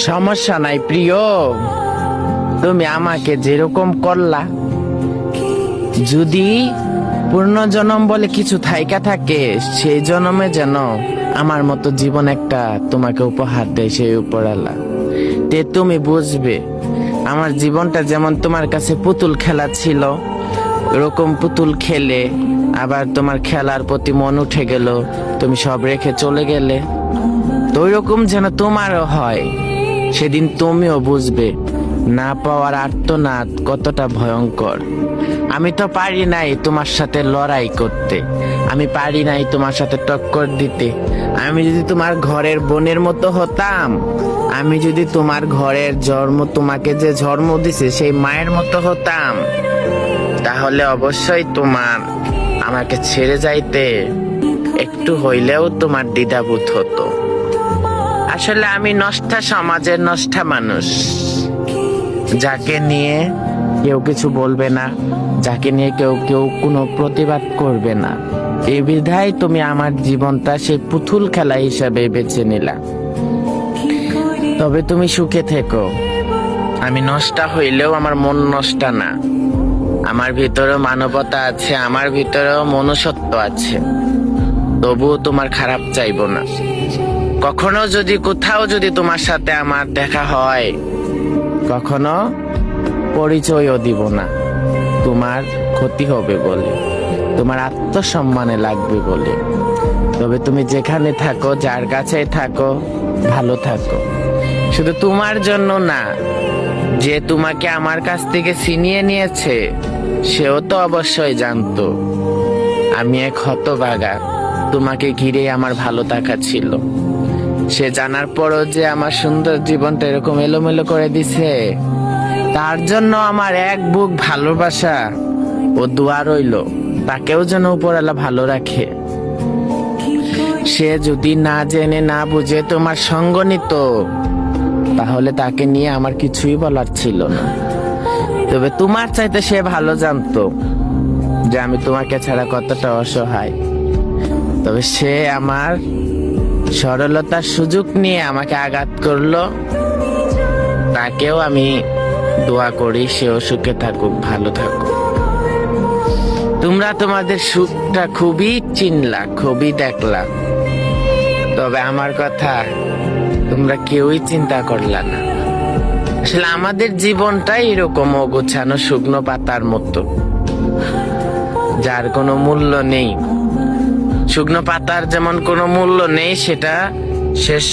সমস্যা নাই প্রিয়, তুমি আমাকে যেরকম করলা, যদি পূর্ণজন্ম বলে কিছু থাইকা থাকে, সেই জন্মে যেন আমার মতো জীবন একটা তোমাকে উপহার দেয় সেই উপরওয়ালা। তে তুমি বুঝবে আমার জীবনটা যেমন তোমার কাছে পুতুল খেলা ছিল, এরকম পুতুল খেলে আবার তোমার খেলার প্রতি মন উঠে গেল, তুমি সব রেখে চলে গেলে। তো ওইরকম যেন তোমারও হয়, সেদিন তুমিও বুঝবে না পাওয়ার আর্তনাদ কতটা ভয়ঙ্কর। আমি তো পারি নাই তোমার সাথে লড়াই করতে, আমি পারি নাই তোমার সাথে টক্কর দিতে। আমি যদি তোমার ঘরের বোনের মতো হতাম, আমি যদি তোমার ঘরের তোমাকে যে জন্ম দিছে সেই মায়ের মতো হতাম, তাহলে অবশ্যই তোমার আমাকে ছেড়ে যাইতে একটু হইলেও তোমার দ্বিধাবোধ হতো। আসলে আমি নষ্টা সমাজের নষ্টা মানুষ, যাকে নিয়ে কেউ কিছু বলবে না, যাকে নিয়ে কেউ কেউ কোনো প্রতিবাদ করবে না, এই বিধায় তুমি আমার জীবনটা সেই পুতুল খেলা হিসাবে বেছে নিলা। তবে তুমি সুখে থেকো, আমি নষ্টা হইলেও আমার মন নষ্টা না, আমার ভিতরেও মানবতা আছে, আমার ভিতরেও মনুষ্যত্ব আছে, তবুও তোমার খারাপ চাইবো না। কখনো যদি কোথাও যদি তোমার সাথে আমার দেখা হয়, কখনো পরিচয়ও দিব না, তোমার ক্ষতি হবে বলে, তোমার আত্মসম্মানে লাগবে বলে। তবে তুমি যেখানে থাকো, যার কাছে থাকো, ভালো থাকো। শুধু তোমার জন্য না, যে তোমাকে আমার কাছ থেকে ছিনিয়ে নিয়েছে সেও তো অবশ্যই জানতো আমি এক হতভাগা, তোমাকে ঘিরে আমার ভালো থাকা ছিল। সে জানার পরও যে আমার সুন্দর জীবনটা এরকম এলোমেলো করে দিছে, তার জন্য আমার এক বুক ভালোবাসা ও দোয়া রইল, তাকেও যেন উপরওয়ালা ভালো রাখে। সে যদি না জেনে না বুঝে তোমার সঙ্গ নিত, তাহলে তাকে নিয়ে আমার কিছুই বলার ছিল না। তবে তোমার চাইতে সে ভালো জানতো যে আমি তোমাকে ছাড়া কতটা অসহায়। তবে সে আমার সরলতার সুযোগ নিয়ে আমাকে আঘাত করলো, তাকেও আমি দোয়া করি সেও সুখে থাকুক, ভালো থাকুক। তোমরা তোমাদের সুখটা খুবই চিনলা, খুবই দেখলা, তবে আমার কথা তোমরা কেউই চিন্তা করলা না। আসলে আমাদের জীবনটাই এরকম অগোছানো শুকনো পাতার মতো, যার কোনো মূল্য নেই। শুকনো পাতার যেমন কোনো মূল্য নেই, সেটা শেষ